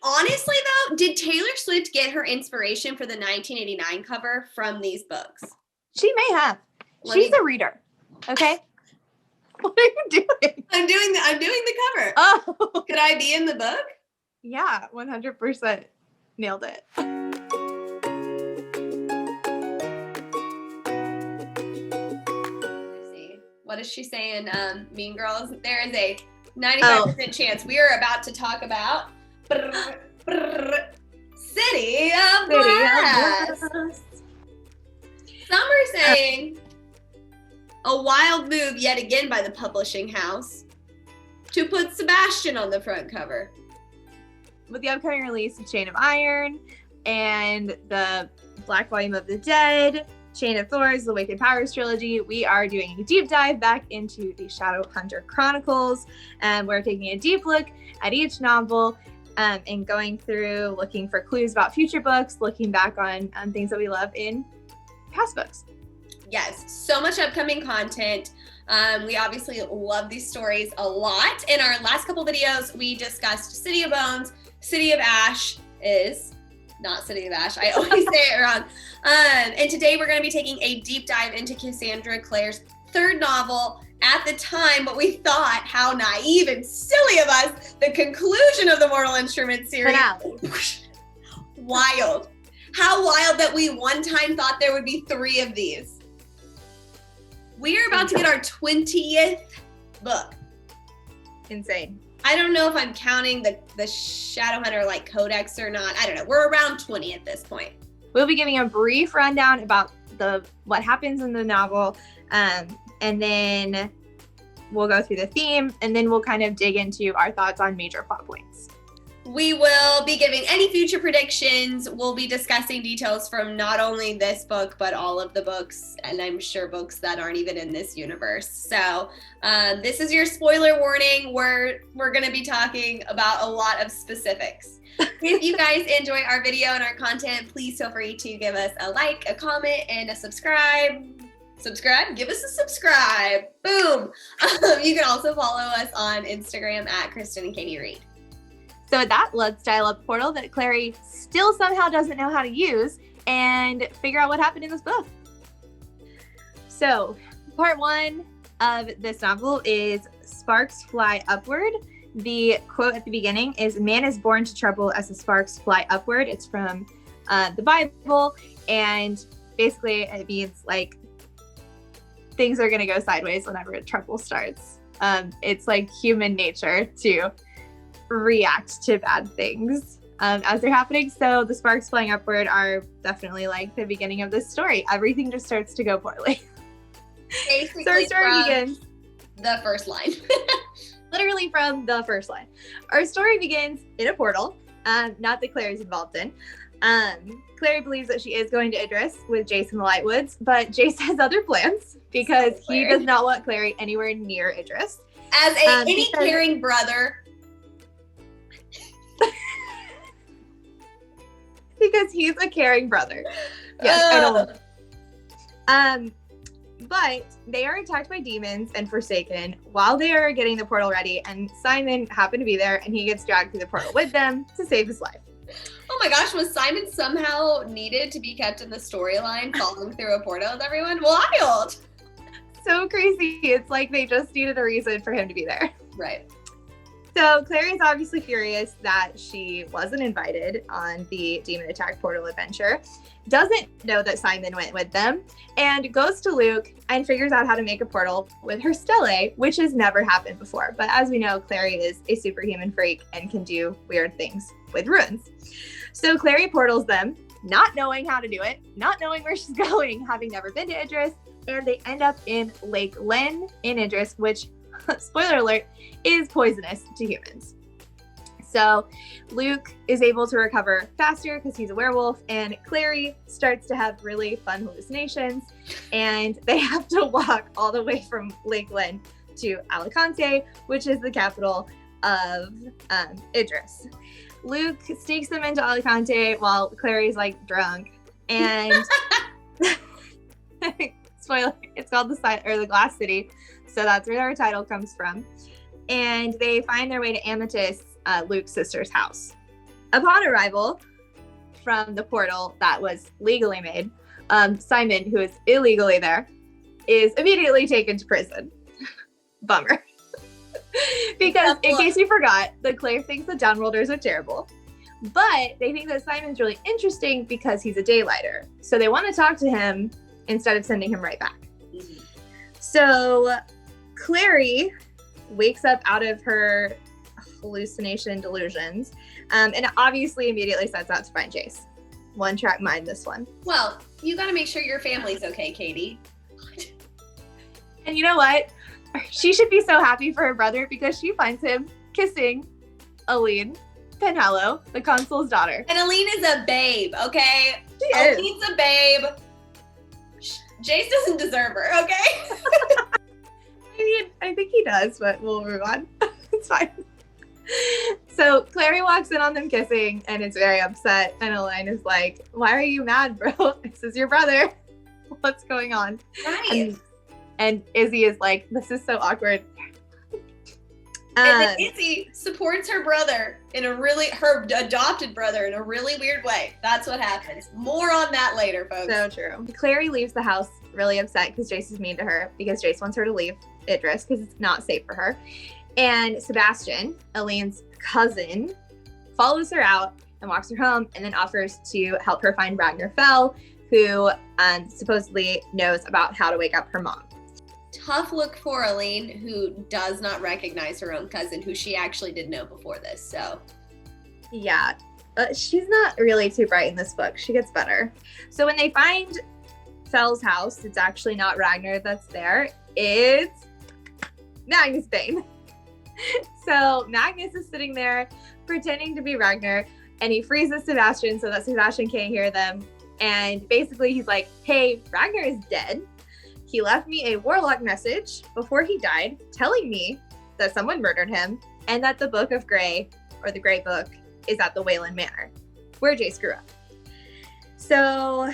Honestly, though, did Taylor Swift get her inspiration for the 1989 cover from these books? She may have. She's a reader. Okay. What are you doing? I'm doing the cover. Oh. Could I be in the book? Yeah, 100%. Nailed it. Let's see. What is she saying? Mean Girls. There is a 95% chance we are about to talk about City of Glass. Some are saying a wild move yet again by the publishing house to put Sebastian on the front cover. With the upcoming release of Chain of Iron and the Black Volume of the Dead, Chain of Thorns, the Wicked Powers trilogy, we are doing a deep dive back into the Shadowhunter Chronicles. And we're taking a deep look at each novel and going through, looking for clues about future books, looking back on things that we love in past books. Yes, so much upcoming content. We obviously love these stories a lot. In our last couple videos, we discussed City of Bones. City of Ash is not City of Ash. I always say it wrong. And today we're going to be taking a deep dive into Cassandra Clare's third novel. At the time, what we thought, how naive and silly of us, the conclusion of the Mortal Instruments series. Wild. How wild that we one time thought there would be 3 of these. We are about to get our 20th book. Insane. I don't know if I'm counting the Shadowhunter like codex or not. I don't know. We're around 20 at this point. We'll be giving a brief rundown about what happens in the novel, and then we'll go through the theme, and then we'll kind of dig into our thoughts on major plot points. We will be giving any future predictions. We'll be discussing details from not only this book, but all of the books, and I'm sure books that aren't even in this universe. So this is your spoiler warning. We're going to be talking about a lot of specifics. If you guys enjoy our video and our content, please feel free to give us a like, a comment, and a subscribe. Give us a subscribe. Boom. You can also follow us on Instagram at Kristen and Katie Reed. So with that, let's dial up a portal that Clary still somehow doesn't know how to use and figure out what happened in this book. So part 1 of this novel is Sparks Fly Upward. The quote at the beginning is, "Man is born to trouble as the sparks fly upward." It's from the Bible, and basically it means like things are going to go sideways whenever trouble starts. It's like human nature to react to bad things as they're happening. So the sparks flying upward are definitely like the beginning of this story. Everything just starts to go poorly. Basically, so our story begins the first line. Literally from the first line. Our story begins in a portal, not that Claire is involved in. Claire believes that she is going to Idris with Jace in the Lightwoods, but Jace has other plans because he does not want Clary anywhere near Idris. As any caring brother. Because he's a caring brother. Yes, I know. But they are attacked by demons and forsaken while they are getting the portal ready, and Simon happened to be there, and he gets dragged through the portal with them to save his life. Oh my gosh, was Simon somehow needed to be kept in the storyline falling through a portal with everyone? Wild! So crazy. It's like they just needed a reason for him to be there. Right. So Claire is obviously furious that she wasn't invited on the Demon Attack Portal adventure, doesn't know that Simon went with them, and goes to Luke and figures out how to make a portal with her stele, which has never happened before. But as we know, Clary is a superhuman freak and can do weird things with runes. So Clary portals them, not knowing how to do it, not knowing where she's going, having never been to Idris, and they end up in Lake Len in Idris, which, spoiler alert, is poisonous to humans. So Luke is able to recover faster because he's a werewolf, and Clary starts to have really fun hallucinations, and they have to walk all the way from Lake Len to Alicante, which is the capital of Idris. Luke sneaks them into Alicante while Clary's like drunk, and spoiler, it's called the Glass City, so that's where our title comes from. And they find their way to Amethyst, Luke's sister's house. Upon arrival from the portal that was legally made, Simon, who is illegally there, is immediately taken to prison. Bummer. Because, in case you forgot, the Clare thinks the Downworlders are terrible. But they think that Simon's really interesting because he's a daylighter. So they want to talk to him instead of sending him right back. Mm-hmm. So Clary wakes up out of her hallucination delusions and obviously immediately sets out to find Jace. One track mind, this one. Well, you got to make sure your family's okay, Katie. And you know what? She should be so happy for her brother because she finds him kissing Aline Penhallow, the consul's daughter. And Aline is a babe, okay? She is. Aline's a babe. Jace doesn't deserve her, okay? I mean, I think he does, but we'll move on. It's fine. So Clary walks in on them kissing and is very upset. And Aline is like, why are you mad, bro? This is your brother. What's going on? Right. And Izzy is like, this is so awkward. And then Izzy supports her brother her adopted brother in a really weird way. That's what happens. More on that later, folks. So true. Clary leaves the house really upset because Jace is mean to her because Jace wants her to leave Idris because it's not safe for her. And Sebastian, Aline's cousin, follows her out and walks her home and then offers to help her find Ragner Fell, who supposedly knows about how to wake up her mom. Tough look for Aline, who does not recognize her own cousin, who she actually did know before this, so. Yeah, she's not really too bright in this book. She gets better. So when they find Fell's house, it's actually not Ragnar that's there. It's Magnus Bane. So Magnus is sitting there pretending to be Ragnar, and he freezes Sebastian so that Sebastian can't hear them. And basically he's like, hey, Ragnar is dead. He left me a warlock message before he died telling me that someone murdered him and that the Book of Grey, or the Grey Book, is at the Wayland Manor, where Jace grew up. So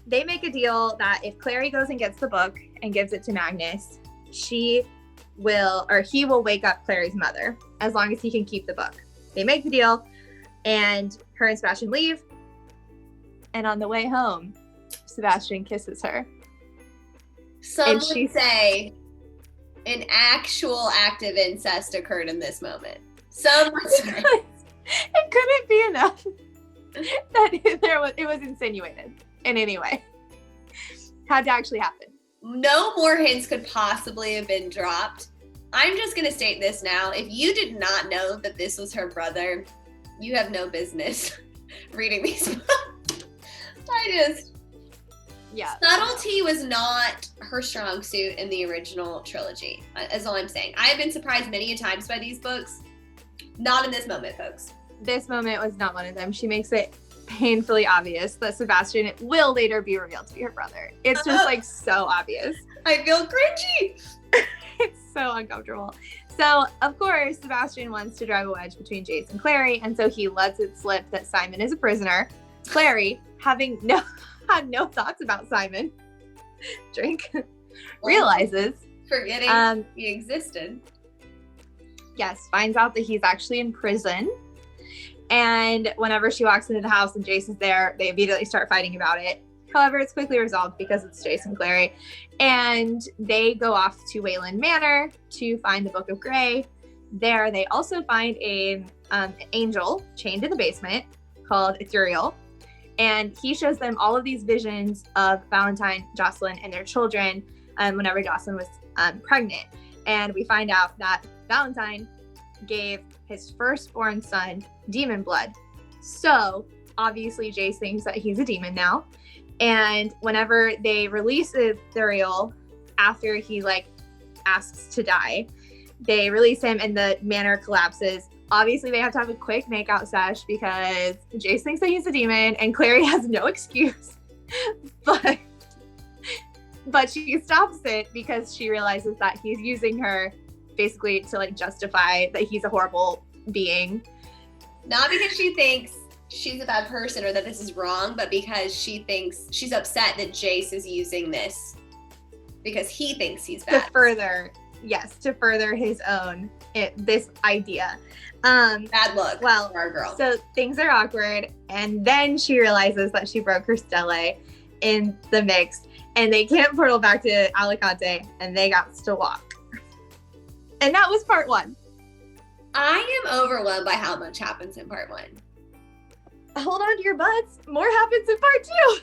they make a deal that if Clary goes and gets the book and gives it to Magnus, he will wake up Clary's mother as long as he can keep the book. They make the deal, and her and Sebastian leave. And on the way home, Sebastian kisses her. Some would say an actual act of incest occurred in this moment. Some would say. It couldn't be enough that it was insinuated in any way. Had to actually happen. No more hints could possibly have been dropped. I'm just going to state this now. If you did not know that this was her brother, you have no business reading these books. Yeah. Subtlety was not her strong suit in the original trilogy, is all I'm saying. I have been surprised many a times by these books. Not in this moment, folks. This moment was not one of them. She makes it painfully obvious that Sebastian will later be revealed to be her brother. It's just like so obvious. I feel cringy. It's so uncomfortable. So, of course, Sebastian wants to drive a wedge between Jace and Clary, and so he lets it slip that Simon is a prisoner. Clary, having had no thoughts about Simon, realizes. Forgetting he existed. Yes, finds out that he's actually in prison. And whenever she walks into the house and Jace is there, they immediately start fighting about it. However, it's quickly resolved because it's Jace and Clary. And they go off to Wayland Manor to find the Book of Grey. There, they also find an angel chained in the basement called Ithuriel. And he shows them all of these visions of Valentine, Jocelyn, and their children whenever Jocelyn was pregnant. And we find out that Valentine gave his firstborn son demon blood. So obviously Jace thinks that he's a demon now. And whenever they release Ithuriel after he asks to die, they release him and the manor collapses. Obviously they have to have a quick makeout sesh because Jace thinks that he's a demon and Clary has no excuse. But she stops it because she realizes that he's using her basically to justify that he's a horrible being. Not because she thinks she's a bad person or that this is wrong, but because she thinks she's upset that Jace is using this because he thinks he's bad. To further yes, to further his own, this idea. Bad luck well, for our girl. So things are awkward, and then she realizes that she broke her stele in the mix, and they can't portal back to Alicante, and they got to walk. And that was part 1. I am overwhelmed by how much happens in part 1. Hold on to your butts. More happens in part 2.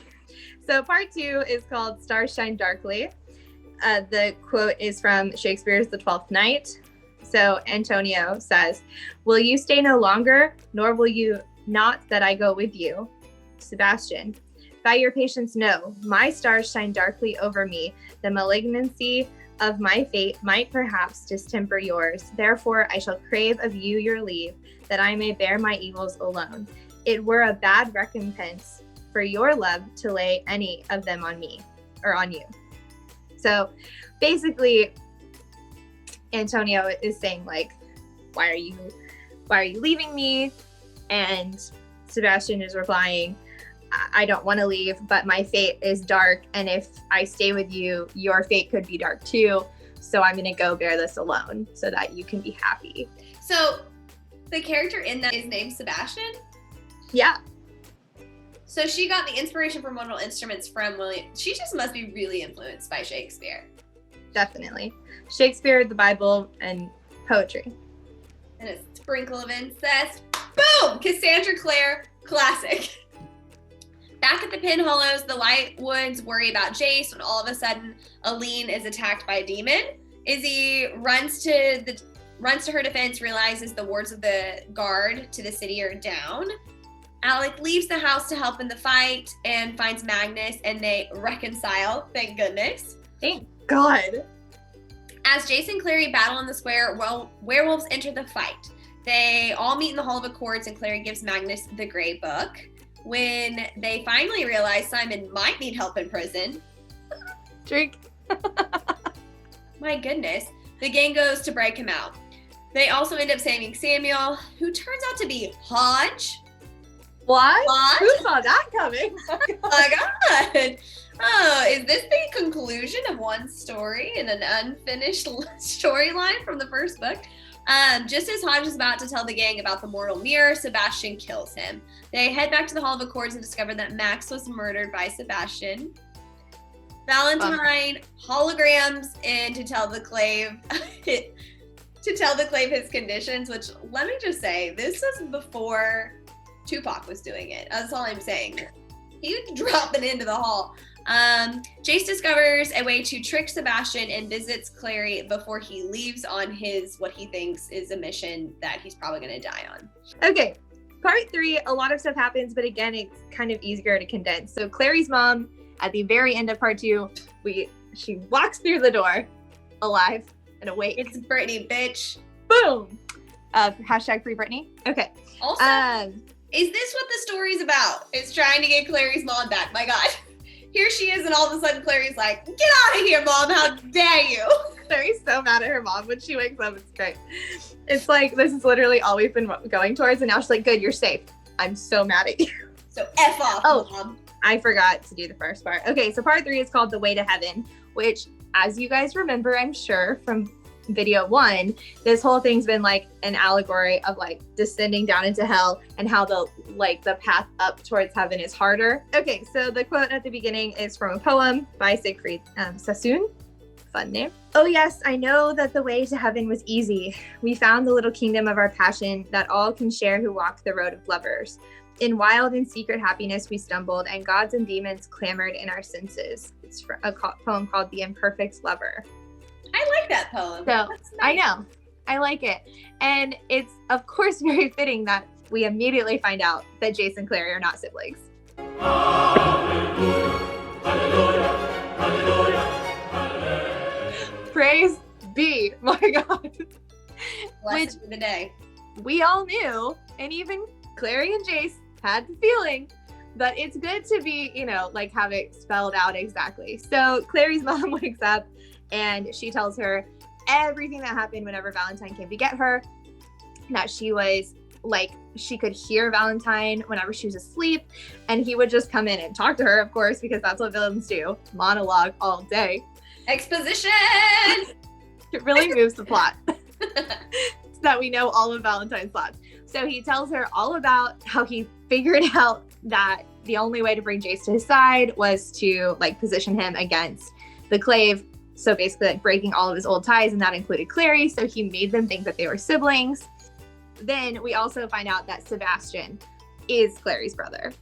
So part 2 is called Stars Shine Darkly. The quote is from Shakespeare's The Twelfth Night. So Antonio says, "Will you stay no longer, nor will you not that I go with you?" Sebastian, "By your patience, no. My stars shine darkly over me. The malignancy of my fate might perhaps distemper yours. Therefore, I shall crave of you your leave, that I may bear my evils alone. It were a bad recompense for your love to lay any of them on me, or on you." So basically, Antonio is saying, like, why are you leaving me? And Sebastian is replying, I don't want to leave, but my fate is dark, and if I stay with you, your fate could be dark too. So I'm going to go bear this alone so that you can be happy. So the character in that is named Sebastian? Yeah. So she got the inspiration for mortal instruments from William. She just must be really influenced by Shakespeare. Definitely. Shakespeare, the Bible, and poetry. And a sprinkle of incest. Boom! Cassandra Clare, classic. Back at the Pin Hollows, the Lightwoods worry about Jace when all of a sudden Aline is attacked by a demon. Izzy runs to her defense, realizes the wards of the guard to the city are down. Alec leaves the house to help in the fight and finds Magnus, and they reconcile, thank goodness. Thank God. As Jace and Clary battle in the square, werewolves enter the fight. They all meet in the Hall of Accords, and Clary gives Magnus the Grey Book. When they finally realize Simon might need help in prison. Drink. My goodness. The gang goes to break him out. They also end up saving Samuel, who turns out to be Hodge. What? Who saw that coming? Oh my God. Oh, is this the conclusion of one story in an unfinished storyline from the first book? Just as Hodge is about to tell the gang about the mortal mirror, Sebastian kills him. They head back to the Hall of Accords and discover that Max was murdered by Sebastian. Valentine holograms in to tell the Clave his conditions, which, let me just say, this was before Tupac was doing it. That's all I'm saying. He was dropping into the hall. Jace discovers a way to trick Sebastian and visits Clary before he leaves on his, what he thinks is a mission that he's probably going to die on. Okay, part 3, a lot of stuff happens, but again, it's kind of easier to condense. So Clary's mom, at the very end of part 2, she walks through the door, alive and awake. It's Brittany, bitch. Boom! Hashtag free Brittany. Okay. Also, is this what the story's about? It's trying to get Clary's mom back. My God. Here she is, and all of a sudden Clary's like, get out of here, Mom. How dare you? Clary's so mad at her mom when she wakes up. It's great. It's like, this is literally all we've been going towards, and now she's like, good, you're safe. I'm so mad at you. So F off, Mom. I forgot to do the first part. Okay, so part 3 is called The Way to Heaven, which, as you guys remember, I'm sure, from video 1, this whole thing's been like an allegory of like descending down into hell and how the path up towards heaven is harder. Okay, so the quote at the beginning is from a poem by Siegfried Sassoon. Fun name. Oh yes, I know that the way to heaven was easy. We found the little kingdom of our passion that all can share who walk the road of lovers. In wild and secret happiness we stumbled, and gods and demons clamored in our senses. It's a poem called The Imperfect Lover. I like that poem. So, nice. I know. I like it. And it's, of course, very fitting that we immediately find out that Jace and Clary are not siblings. Hallelujah, hallelujah, hallelujah. Praise be. My God. Which of the day. We all knew, and even Clary and Jace had the feeling that it's good to be, have it spelled out exactly. So Clary's mom wakes up, and she tells her everything that happened whenever Valentine came to get her, that she was she could hear Valentine whenever she was asleep, and he would just come in and talk to her, of course, because that's what villains do. Monologue all day. Exposition! It really moves the plot so that we know all of Valentine's plots. So he tells her all about how he figured out that the only way to bring Jace to his side was to like position him against the Clave. So basically like breaking all of his old ties, and that included Clary. So he made them think that they were siblings. Then we also find out that Sebastian is Clary's brother.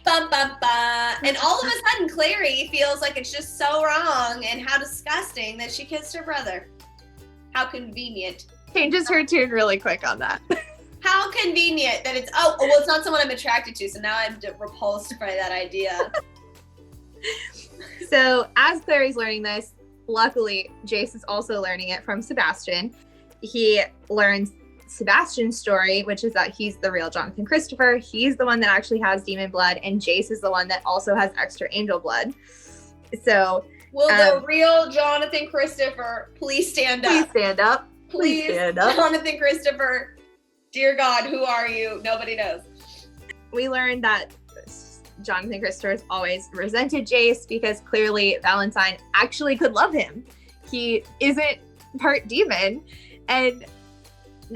Ba, ba, ba. And all of a sudden, Clary feels like it's just so wrong and how disgusting that she kissed her brother. How convenient. Changes her tune really quick on that. How convenient that it's, well, it's not someone I'm attracted to, so now I'm repulsed by that idea. So as Clary's learning this, luckily, Jace is also learning it from Sebastian. He learns Sebastian's story, which is that he's the real Jonathan Christopher. He's the one that actually has demon blood, and Jace is the one that also has extra angel blood. So will the real Jonathan Christopher please stand up? Please stand up. Please stand up. Jonathan Christopher, dear God, who are you? Nobody knows. We learned that Jonathan Christopher has always resented Jace because clearly Valentine actually could love him. He isn't part demon, and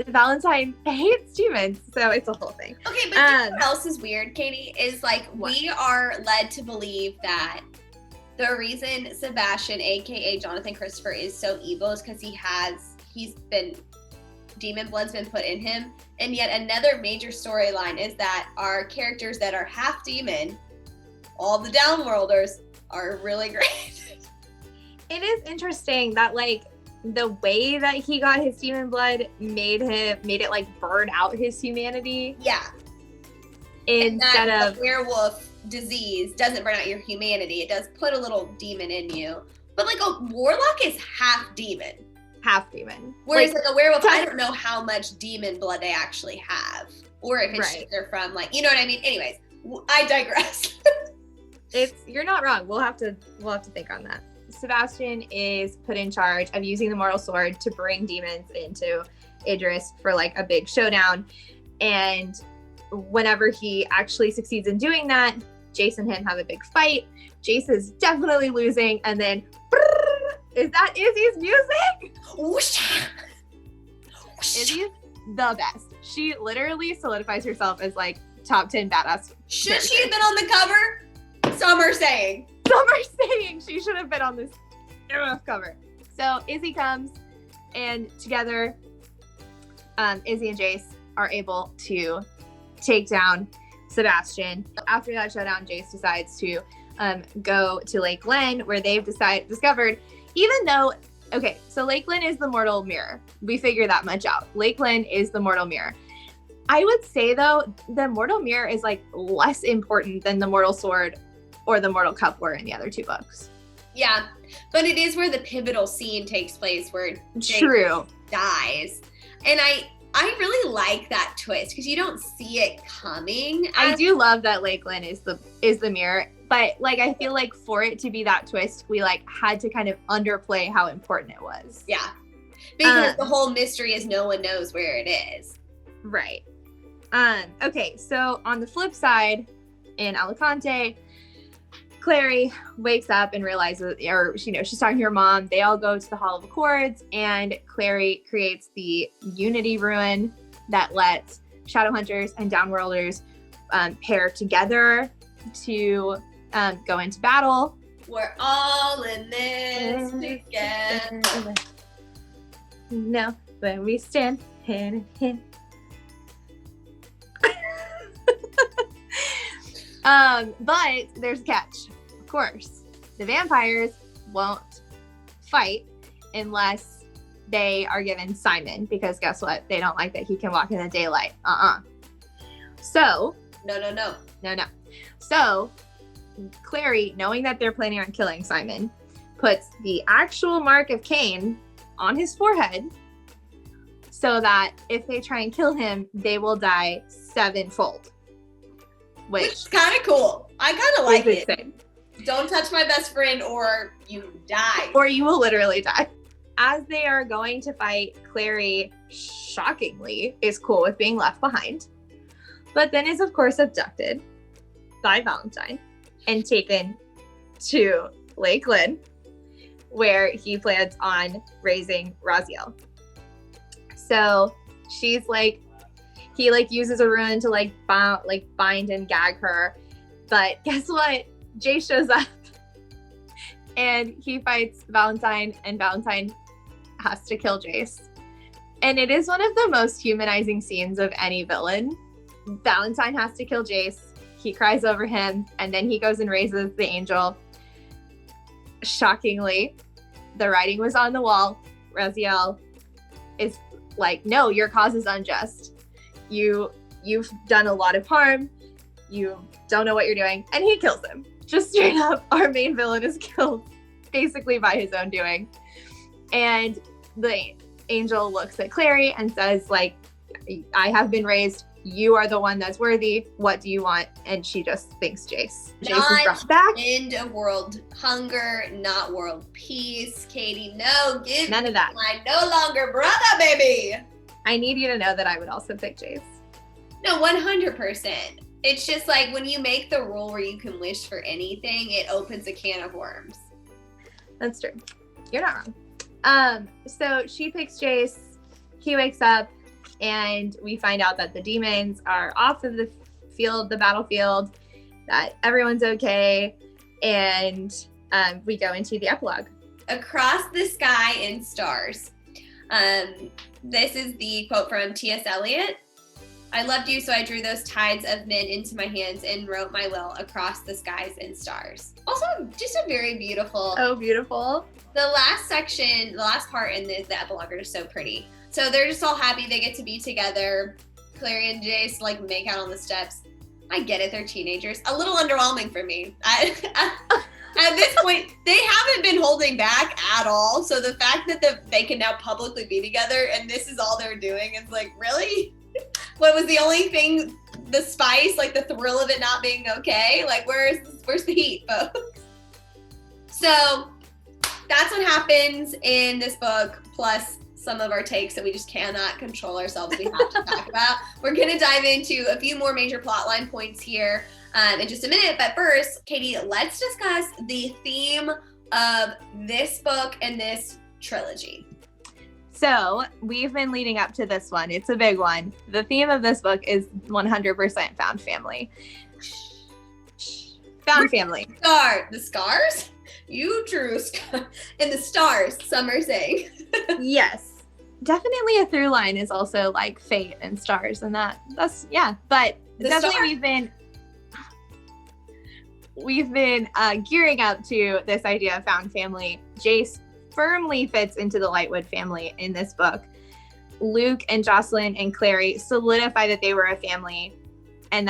Valentine hates demons, so it's a whole thing. Okay, but you know what else is weird, Katie? Is like we are led to believe that the reason Sebastian, aka Jonathan Christopher, is so evil is because demon blood's been put in him. And yet another major storyline is that our characters that are half demon, all the downworlders, are really great. It is interesting that like the way that he got his demon blood made it like burn out his humanity. Yeah. Instead of the werewolf disease doesn't burn out your humanity. It does put a little demon in you. But like a warlock is half demon. Half demon. Whereas like a werewolf, I don't know how much demon blood they actually have. Or if it's right. They're from like, you know what I mean? Anyways, I digress. You're not wrong. We'll have to think on that. Sebastian is put in charge of using the mortal sword to bring demons into Idris for like a big showdown. And whenever he actually succeeds in doing that, Jace and him have a big fight. Jace is definitely losing, and then is that Izzy's music? Whoosh. Izzy's the best. She literally solidifies herself as like top 10 badass. Should she have been on the cover? Some are saying she should have been on this cover. So Izzy comes, and together, Izzy and Jace are able to take down Sebastian. After that showdown, Jace decides to go to Lake Glen, where they've discovered, even though, okay, so Lake Glen is the mortal mirror. We figure that much out. Lake Glen is the mortal mirror. I would say though, the mortal mirror is like less important than the mortal sword or the mortal cup were in the other two books. Yeah, but it is where the pivotal scene takes place where Jake dies. And I really like that twist because you don't see it coming. I do love that Lake Glen is the mirror, but like I feel like for it to be that twist, we like had to kind of underplay how important it was. Yeah, because the whole mystery is no one knows where it is. Right. Okay, so on the flip side, in Alicante, Clary wakes up and realizes, or she's talking to her mom. They all go to the Hall of Accords, and Clary creates the Unity Ruin that lets Shadowhunters and Downworlders pair together to go into battle. We're all in this together. No, when we stand hand in hand. But there's a catch. Of course, the vampires won't fight unless they are given Simon, because guess what? They don't like that he can walk in the daylight. So No. So Clary, knowing that they're planning on killing Simon, puts the actual mark of Cain on his forehead so that if they try and kill him, they will die sevenfold. Which is kind of cool. I kind of like it. Insane. Don't touch my best friend or you die. Or you will literally die. As they are going to fight, Clary, shockingly, is cool with being left behind. But then is, of course, abducted by Valentine and taken to Lake Glen. where he plans on raising Raziel. So she's like, he like uses a rune to like bind and gag her. But guess what? Jace shows up and he fights Valentine, and Valentine has to kill Jace. And it is one of the most humanizing scenes of any villain. Valentine has to kill Jace. He cries over him, and then he goes and raises the angel. Shockingly, the writing was on the wall. Raziel is like, no, your cause is unjust. You've done a lot of harm. You don't know what you're doing. And he kills him. Just straight up, our main villain is killed basically by his own doing. And the angel looks at Clary and says, like, I have been raised. You are the one that's worthy. What do you want? And she just thinks Jace. Jace is brought back. End of world hunger, not world peace. Katie, no, give none of that. My no longer brother, baby. I need you to know that I would also pick Jace. No, 100%. It's just like when you make the rule where you can wish for anything, it opens a can of worms. That's true. You're not wrong. So she picks Jace. He wakes up, and we find out that the demons are off of the battlefield, that everyone's okay, and we go into the epilogue. Across the sky in stars. This is the quote from T.S. Eliot. I loved you, so I drew those tides of men into my hands and wrote my will across the skies and stars. Also, just a very beautiful. Oh, beautiful. The last section, the last part in the epilogue are just so pretty. So they're just all happy they get to be together. Clary and Jace like make out on the steps. I get it, they're teenagers. A little underwhelming for me. At this point, they haven't been holding back at all. So the fact that they can now publicly be together and this is all they're doing is like, really? What was the only thing, the spice, like the thrill of it not being okay? Like, where's the heat, folks? So that's what happens in this book, plus some of our takes that we just cannot control ourselves. We have to talk about. We're going to dive into a few more major plotline points here in just a minute. But first, Katie, let's discuss the theme of this book and this trilogy. So we've been leading up to this one. It's a big one. The theme of this book is 100% found family. Found family. The scars? You drew in the stars, some are saying. Yes. Definitely a through line is also like fate and stars and that's, yeah. But The definitely we've been gearing up to this idea of found family. Jace firmly fits into the Lightwood family in this book. Luke and Jocelyn and Clary solidify that they were a family, and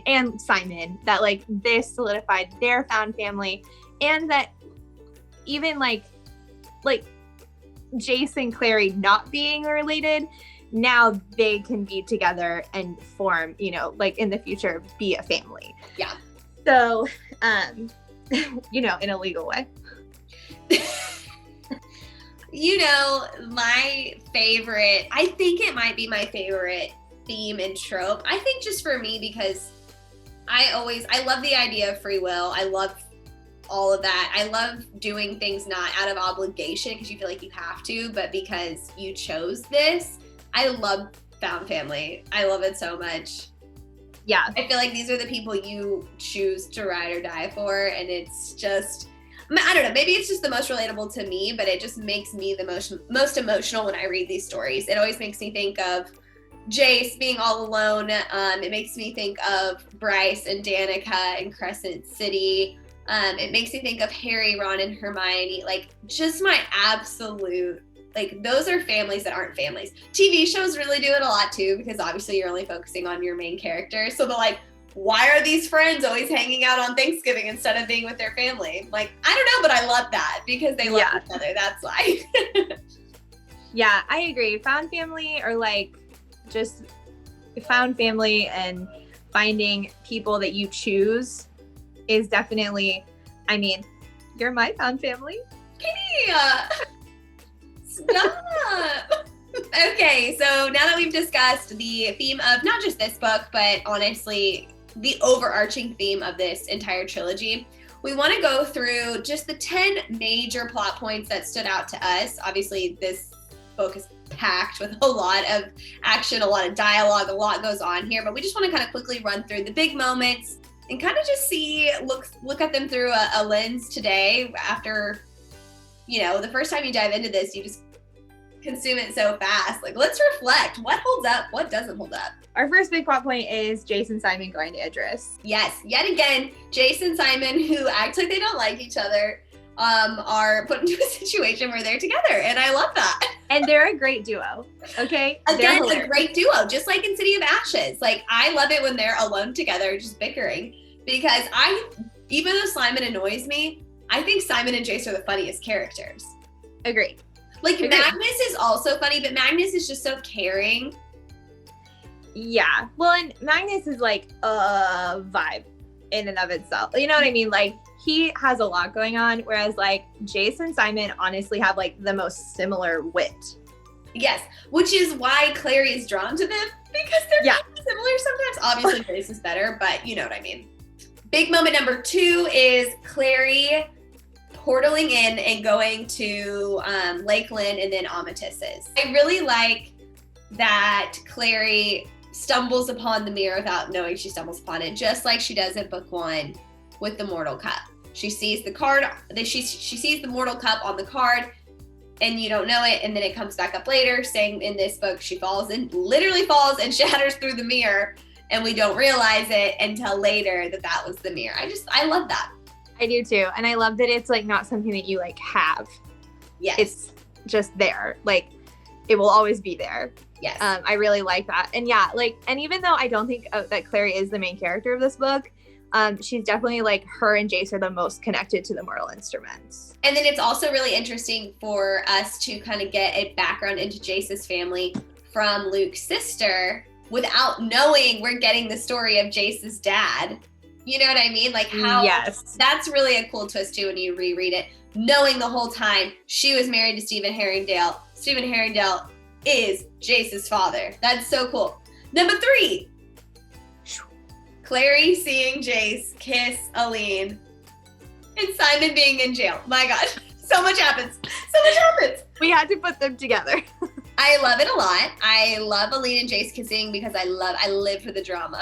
and Simon, that like this solidified their found family, and that even like Jace and Clary not being related, now they can be together and form, like in the future, be a family. Yeah. So, in a legal way. My favorite, I think it might be my favorite theme and trope. I think just for me, because I love the idea of free will. I love all of that. I love doing things not out of obligation because you feel like you have to, but because you chose this. I love found family. I love it so much. Yeah. I feel like these are the people you choose to ride or die for, and it's just, I don't know, maybe it's just the most relatable to me, but it just makes me the most emotional when I read these stories. It always makes me think of Jace being all alone. It makes me think of Bryce and Danica in Crescent City. It makes me think of Harry, Ron, and Hermione. Like, just my absolute, like, those are families that aren't families. TV shows really do it a lot too, because obviously you're only focusing on your main characters. So they're like, why are these friends always hanging out on Thanksgiving instead of being with their family? Like, I don't know, but I love that because they love each other. That's why. Yeah, I agree. Found family, or like just found family and finding people that you choose is definitely, you're my found family. Kitty! Stop! Okay, so now that we've discussed the theme of not just this book, but honestly, the overarching theme of this entire trilogy, we want to go through just the 10 major plot points that stood out to us. Obviously, this book is packed with a lot of action, a lot of dialogue, a lot goes on here, but we just want to kind of quickly run through the big moments and kind of just look at them through a lens today. After, the first time you dive into this, you just consume it so fast. Like, let's reflect. What holds up? What doesn't hold up? Our first big plot point is Jace and Simon going to Idris. Yes, yet again, Jace and Simon, who act like they don't like each other, are put into a situation where they're together, and I love that. And they're a great duo, okay? Again, a great duo, just like in City of Ashes. Like, I love it when they're alone together, just bickering, because even though Simon annoys me, I think Simon and Jace are the funniest characters. Agreed. Like, Magnus is also funny, but Magnus is just so caring. Yeah. Well, and Magnus is like a vibe in and of itself. You know what I mean? Like, he has a lot going on, whereas like Jace and Simon honestly have like the most similar wit. Yes, which is why Clare is drawn to them, because they're similar sometimes. Obviously, Jace is better, but you know what I mean. Big moment number 2 is Clary portaling in and going to Lakeland and then Amethyst's. I really like that Clary stumbles upon the mirror without knowing she stumbles upon it, just like she does in book 1 with the Mortal Cup. She sees the card, she sees the Mortal Cup on the card, and you don't know it, and then it comes back up later. Same in this book, she literally falls and shatters through the mirror, and we don't realize it until later that was the mirror. I love that. I do too, and I love that it's like not something that you like have. Yes. It's just there. Like, it will always be there. Yes. I really like that. And yeah, like, and even though I don't think that Clare is the main character of this book, she's definitely like, her and Jace are the most connected to the mortal instruments. And then it's also really interesting for us to kind of get a background into Jace's family from Luke's sister without knowing we're getting the story of Jace's dad. You know what I mean? Like, how that's really a cool twist too when you reread it, knowing the whole time she was married to Stephen Herringdale. Stephen Herringdale is Jace's father. That's so cool. Number 3, Clary seeing Jace kiss Aline and Simon being in jail. My God, so much happens. We had to put them together. I love it a lot. I love Aline and Jace kissing because I live for the drama.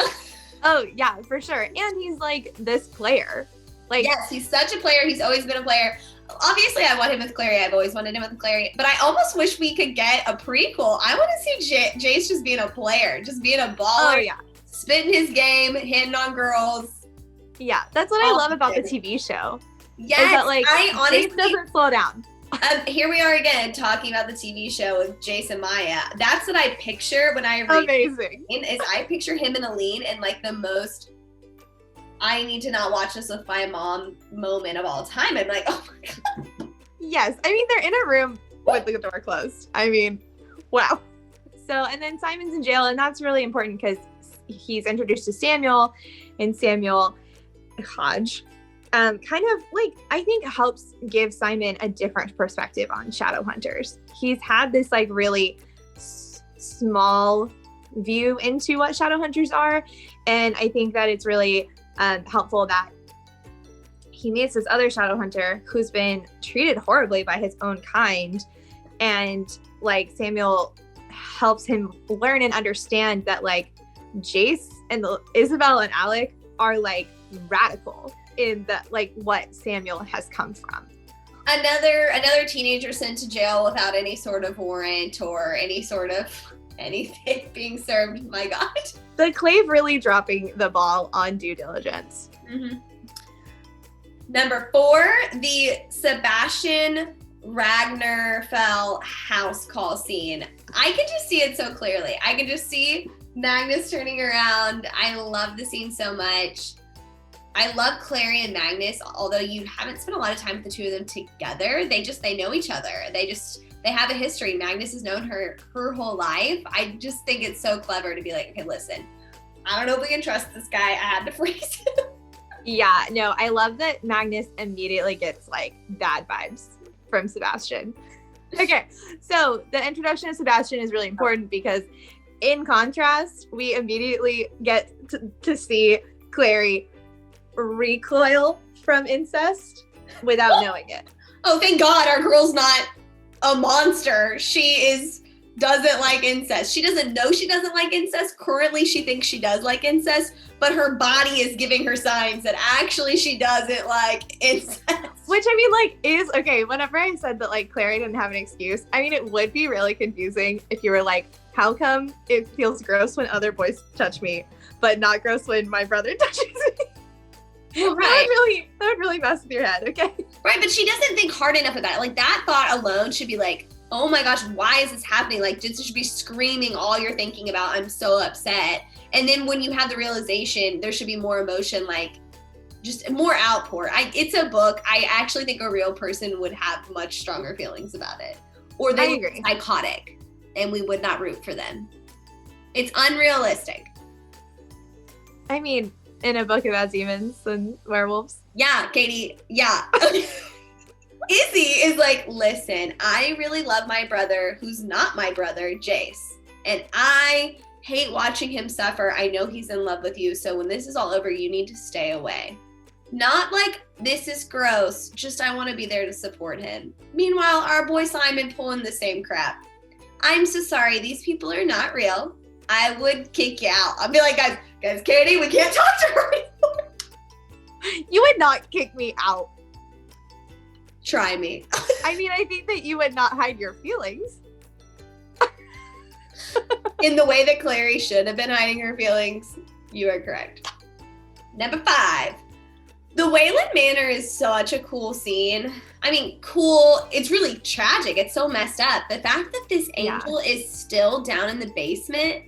Oh yeah, for sure. And he's like this player. Like, yes, he's such a player. He's always been a player. Obviously, I want him with Clary. I've always wanted him with Clary. But I almost wish we could get a prequel. I want to see Jace just being a player, just being a baller. Oh yeah. Spitting his game, hitting on girls. Yeah, that's what I love about the TV show. Yes, is that, like, I honestly Jace doesn't slow down. Here we are again talking about the TV show with Jace and Maya. That's what I picture when I read. Amazing. Is I picture him and Aline in like the most I need to not watch this with my mom moment of all time. I'm like, oh my God. Yes, I mean, they're in a room with the door closed. I mean, wow. So, and then Simon's in jail, and that's really important because he's introduced to Samuel, and Samuel Hodge kind of like, I think helps give Simon a different perspective on shadow hunters. He's had this like really small view into what shadow hunters are, and I think that it's really helpful that he meets this other shadow hunter who's been treated horribly by his own kind, and like Samuel helps him learn and understand that like Jace and Isabel and Alec are like radical in the like what Samuel has come from. Another teenager sent to jail without any sort of warrant or any sort of anything being served. My God. The Clave really dropping the ball on due diligence. Mm-hmm. Number 4, the Sebastian Ragner fell house call scene. I can just see it so clearly. I can just see Magnus turning around. I love the scene so much. I love Clare and Magnus, although you haven't spent a lot of time with the two of them together. They know each other. They have a history. Magnus has known her whole life. I just think it's so clever to be like, okay, listen, I don't know if we can trust this guy. I had to freeze him. Yeah, no, I love that Magnus immediately gets like bad vibes from Sebastian. Okay, so the introduction of Sebastian is really important because in contrast, we immediately get to see Clary recoil from incest without knowing it. Oh, thank God our girl's not a monster. Doesn't like incest. She doesn't know she doesn't like incest. Currently, she thinks she does like incest, but her body is giving her signs that actually she doesn't like incest. Which, I mean, like, is, okay, whenever I said that, like, Clary didn't have an excuse, I mean, it would be really confusing if you were like, how come it feels gross when other boys touch me, but not gross when my brother touches me? Well, right. That would really mess with your head, okay? Right, but she doesn't think hard enough about it. Like, that thought alone should be like, oh my gosh, why is this happening? Like, just should be screaming all you're thinking about, I'm so upset. And then when you have the realization, there should be more emotion, like just more outpour. It's a book. I actually think a real person would have much stronger feelings about it. Or they would be psychotic and we would not root for them. It's unrealistic. I mean, in a book about demons and werewolves. Yeah, Katie, yeah. Izzy is like, listen, I really love my brother, who's not my brother, Jace. And I hate watching him suffer. I know he's in love with you. So when this is all over, you need to stay away. Not like, this is gross. Just, I want to be there to support him. Meanwhile, our boy Simon pulling the same crap. I'm so sorry. These people are not real. I would kick you out. I'd be like, guys, Katie, we can't talk to her anymore. You would not kick me out. Try me. I mean, I think that you would not hide your feelings. In the way that Clary should have been hiding her feelings, you are correct. Number 5. The Wayland Manor is such a cool scene. I mean, cool. It's really tragic. It's so messed up. The fact that this angel is still down in the basement.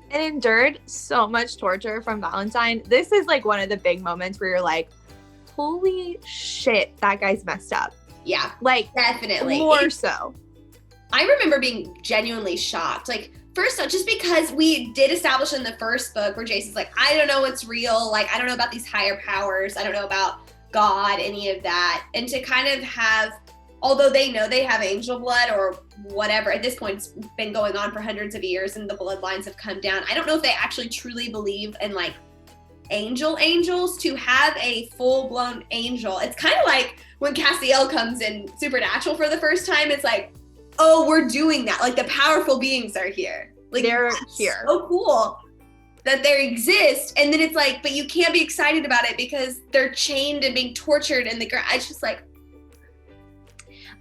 And endured so much torture from Valentine. This is like one of the big moments where you're like, holy shit, that guy's messed up. Yeah, like definitely. More so. I remember being genuinely shocked. Like, first off, just because we did establish in the first book where Jason's like, I don't know what's real. Like, I don't know about these higher powers. I don't know about God, any of that. And to kind of have, although they know they have angel blood or whatever, at this point it's been going on for hundreds of years and the bloodlines have come down. I don't know if they actually truly believe in like angels to have a full-blown angel. It's kind of like when Cassiel comes in Supernatural for the first time. It's like, oh, we're doing that. Like, the powerful beings are here. Like, they're here. So cool that they exist. And then it's like, but you can't be excited about it because they're chained and being tortured in the ground. It's just like,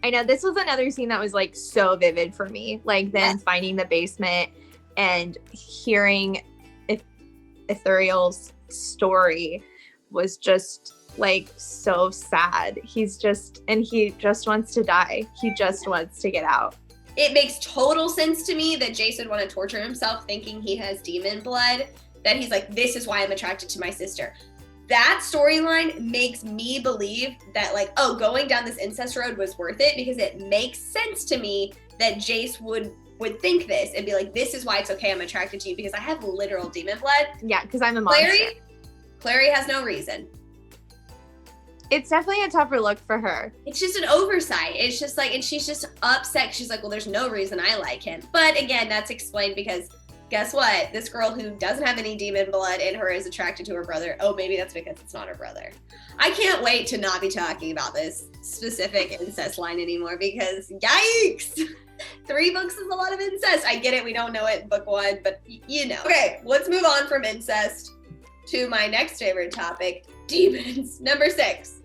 I know this was another scene that was like so vivid for me. Like then finding the basement and hearing Ithuriel's story was just like so sad. He just wants to die. He just wants to get out. It makes total sense to me that Jason would want to torture himself thinking he has demon blood, that he's like, this is why I'm attracted to my sister. That storyline makes me believe that like, oh, going down this incest road was worth it, because it makes sense to me that Jace would think this and be like, this is why it's okay, I'm attracted to you because I have literal demon blood. Yeah, because I'm a monster. Clary has no reason. It's definitely a tougher look for her. It's just an oversight. It's just like, and she's just upset. She's like, well, there's no reason I like him. But again, that's explained because guess what? This girl who doesn't have any demon blood in her is attracted to her brother. Oh, maybe that's because it's not her brother. I can't wait to not be talking about this specific incest line anymore because yikes! 3 books is a lot of incest. I get it. We don't know it in book 1, but you know. Okay, let's move on from incest to my next favorite topic, demons. Number 6.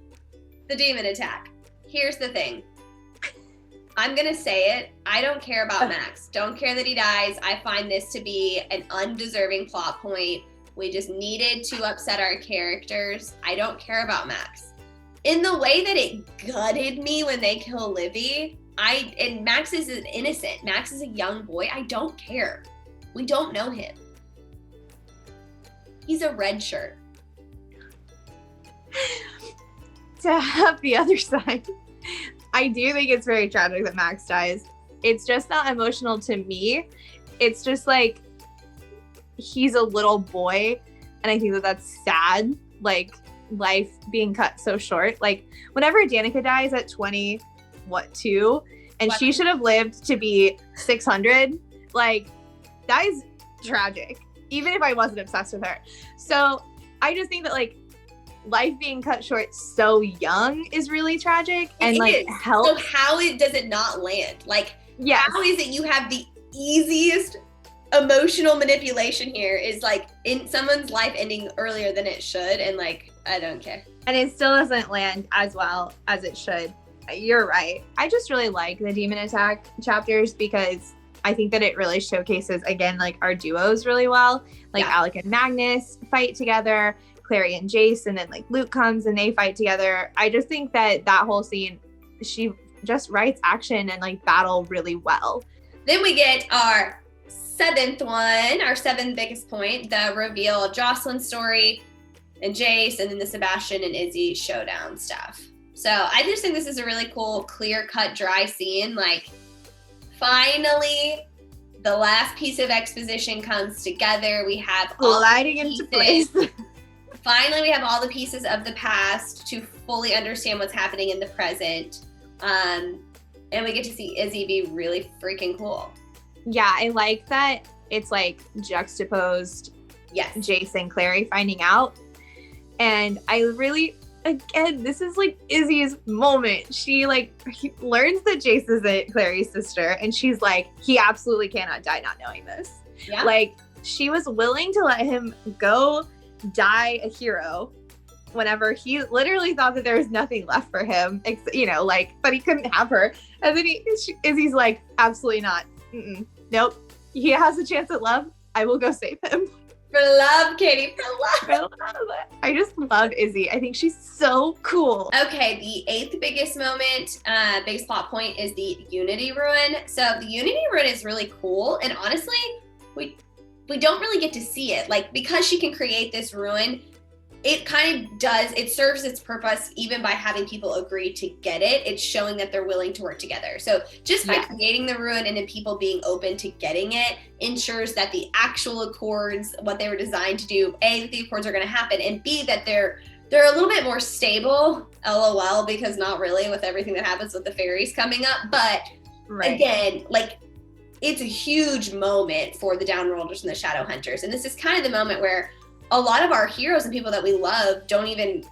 The demon attack. Here's the thing. I'm going to say it. I don't care about Max. Don't care that he dies. I find this to be an undeserving plot point. We just needed to upset our characters. I don't care about Max. In the way that it gutted me when they kill Livy, and Max is an innocent. Max is a young boy. I don't care. We don't know him. He's a red shirt. To have the other side, I do think it's very tragic that Max dies. It's just not emotional to me. It's just like, he's a little boy, and I think that that's sad, like life being cut so short. Like whenever Danica dies at 2, and she should have lived to be 600, like that is tragic, even if I wasn't obsessed with her. So I just think that like life being cut short so young is really tragic and like helps. So how does it not land? Like, how is it you have the easiest emotional manipulation here is like in someone's life ending earlier than it should, and like I don't care. And it still doesn't land as well as it should. You're right. I just really like the Demon Attack chapters because I think that it really showcases, again, like our duos really well. Like Alec and Magnus fight together, Clary and Jace, and then like Luke comes and they fight together. I just think that whole scene, she just writes action and like battle really well. Then we get our seventh one, our seventh biggest point, the reveal of Jocelyn's story and Jace, and then the Sebastian and Izzy showdown stuff. So I just think this is a really cool, clear-cut, dry scene. Like, finally, the last piece of exposition comes together. We have all lighting into place. Finally, we have all the pieces of the past to fully understand what's happening in the present. And we get to see Izzy be really freaking cool. Yeah, I like that it's like juxtaposed Jace and Clary finding out. And I really, again, this is like Izzy's moment. She learns that Jace isn't Clary's sister, and she's like, he absolutely cannot die not knowing this. Yeah. Like, she was willing to let him go die a hero whenever he literally thought that there was nothing left for him, but he couldn't have her. And then Izzy's like, absolutely not. Nope. He has a chance at love. I will go save him. For love, Katie, for love. I just love Izzy. I think she's so cool. Okay, the eighth biggest moment, biggest plot point is the Unity Ruin. So the Unity Ruin is really cool. And honestly, we don't really get to see it. Like, because she can create this ruin, it kind of does, it serves its purpose even by having people agree to get it. It's showing that they're willing to work together. So just by creating the ruin and then people being open to getting it ensures that the actual Accords, what they were designed to do, A, that the Accords are going to happen, and B, that they're a little bit more stable, LOL, because not really with everything that happens with the fairies coming up. But again, like, it's a huge moment for the Downworlders and the Shadowhunters. And this is kind of the moment where a lot of our heroes and people that we love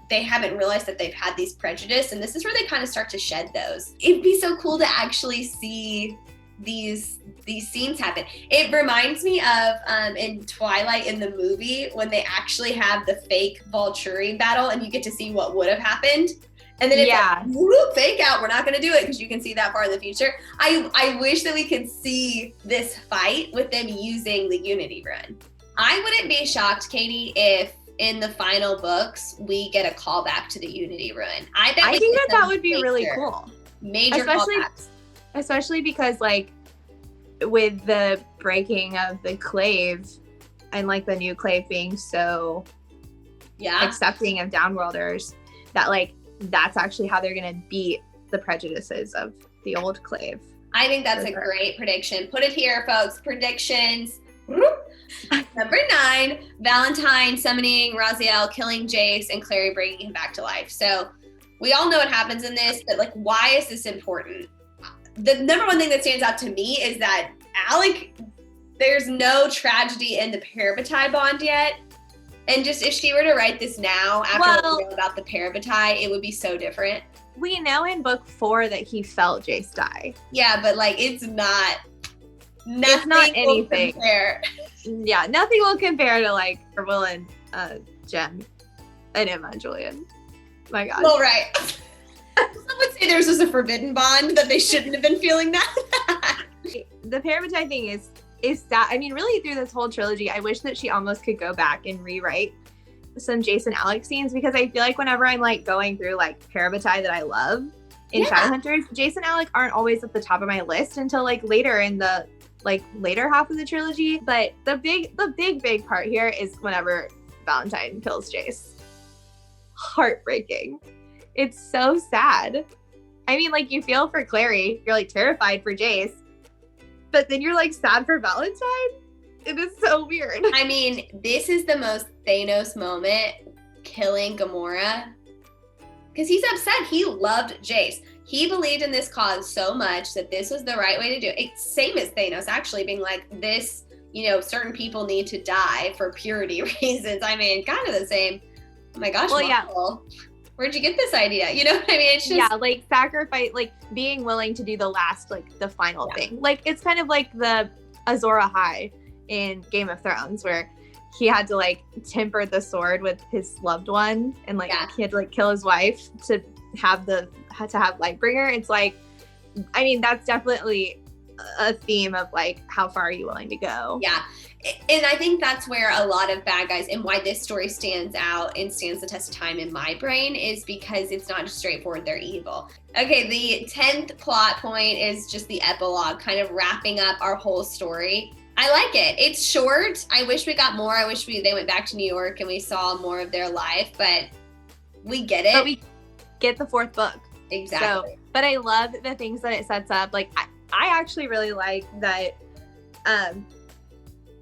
they haven't realized that they've had these prejudice, and this is where they kind of start to shed those. It'd be so cool to actually see these scenes happen. It reminds me of in Twilight, in the movie, when they actually have the fake Volturi battle and you get to see what would have happened. And then it's like, whoop, fake out, we're not going to do it because you can see that far in the future. I wish that we could see this fight with them using the Unity Run. I wouldn't be shocked, Katie, if in the final books we get a callback to the Unity Ruin. I think that would be really cool. Major callbacks. Especially because, like, with the breaking of the clave and like the new clave being so accepting of Downworlders, that like that's actually how they're gonna beat the prejudices of the old clave. I think that's a great prediction. Put it here, folks. Predictions. Number 9, Valentine summoning Raziel, killing Jace, and Clary bringing him back to life. So we all know what happens in this, but like, why is this important? The number one thing that stands out to me is that Alec, there's no tragedy in the Parabatai bond yet. And just if she were to write this now, after what we know about the Parabatai, it would be so different. We know in book 4 that he felt Jace die. Yeah, but like, it's not anything. Yeah, nothing will compare to like Will and Jen and Emma and Julian. My God. Well, right. Some would say there's just a forbidden bond that they shouldn't have been feeling that. The Parabatai thing is that, I mean, really through this whole trilogy, I wish that she almost could go back and rewrite some Jason Alec scenes, because I feel like whenever I'm like going through like Parabatai that I love in Shadowhunters, Jason Alec aren't always at the top of my list until like later in the later half of the trilogy. But the big part here is whenever Valentine kills Jace. Heartbreaking. It's so sad. I mean, like, you feel for Clary, you're like terrified for Jace, but then you're like sad for Valentine. It is so weird. I mean, this is the most Thanos moment, killing Gamora, because he's upset. He loved Jace. He believed in this cause so much that this was the right way to do it. It's same as Thanos actually being like, this certain people need to die for purity reasons. I mean, kind of the same. Oh my gosh, Well, yeah. Where'd you get this idea? You know what I mean? It's just, yeah, like sacrifice, like being willing to do the last, like the final thing. Like it's kind of like the Azor Ahai in Game of Thrones, where he had to like temper the sword with his loved one, and like he had to like kill his wife to have Lightbringer. It's like, I mean, that's definitely a theme of like, how far are you willing to go? Yeah. And I think that's where a lot of bad guys, and why this story stands out and stands the test of time in my brain, is because it's not just straightforward, they're evil. Okay, the 10th plot point is just the epilogue, kind of wrapping up our whole story. I like it. It's short. I wish we got more. I wish they went back to New York and we saw more of their life, but we get it. But we get the 4th book. Exactly. So, but I love the things that it sets up. Like, I actually really like that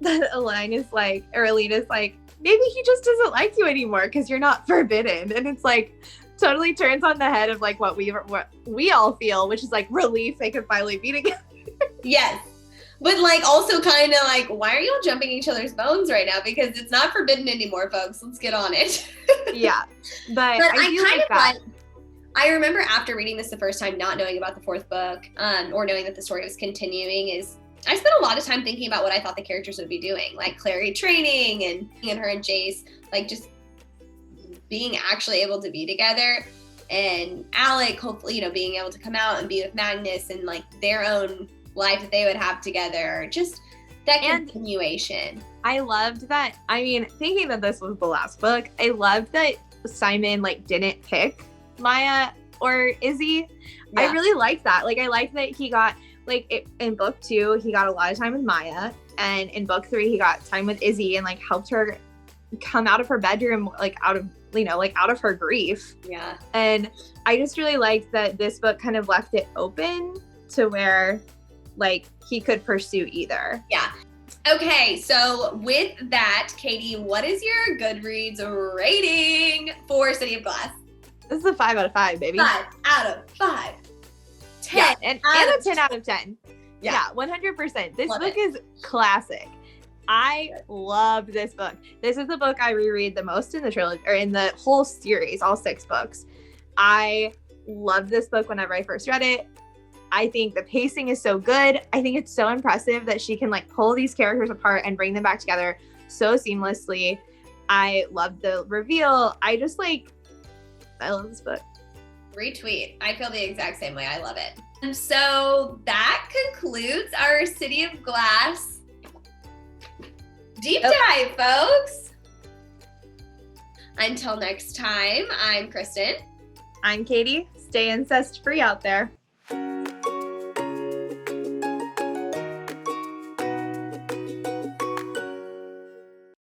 that Alena's like, maybe he just doesn't like you anymore because you're not forbidden. And it's like totally turns on the head of like what we all feel, which is like relief they could finally be together. Yes. But like also kind of like, why are you all jumping each other's bones right now? Because it's not forbidden anymore, folks. Let's get on it. Yeah. But I remember after reading this the first time, not knowing about the 4th book, or knowing that the story was continuing, is I spent a lot of time thinking about what I thought the characters would be doing, like Clary training and her and Jace, like just being actually able to be together, and Alec hopefully, being able to come out and be with Magnus and like their own life that they would have together, just that continuation. I loved that. I mean, thinking that this was the last book, I loved that Simon like didn't pick Maya or Izzy. Yeah. I really liked that. Like, I liked that he got in book 2, he got a lot of time with Maya, and in book 3, he got time with Izzy and like helped her come out of her bedroom, like out of her grief. Yeah. And I just really liked that this book kind of left it open to where like he could pursue either. Yeah. Okay, so with that, Katie, what is your Goodreads rating for City of Glass? This is a 5 out of 5, baby. 5 out of 5. 10 yeah, and a 10 out of 10. Yeah, 100%. This book is classic. I love this book. This is the book I reread the most in the trilogy, or in the whole series, all 6 books. I love this book whenever I first read it. I think the pacing is so good. I think it's so impressive that she can like pull these characters apart and bring them back together so seamlessly. I love the reveal. I love this book. Retweet. I feel the exact same way. I love it. And so that concludes our City of Glass deep dive, folks. Until next time, I'm Kristen. I'm Katie. Stay incest free out there.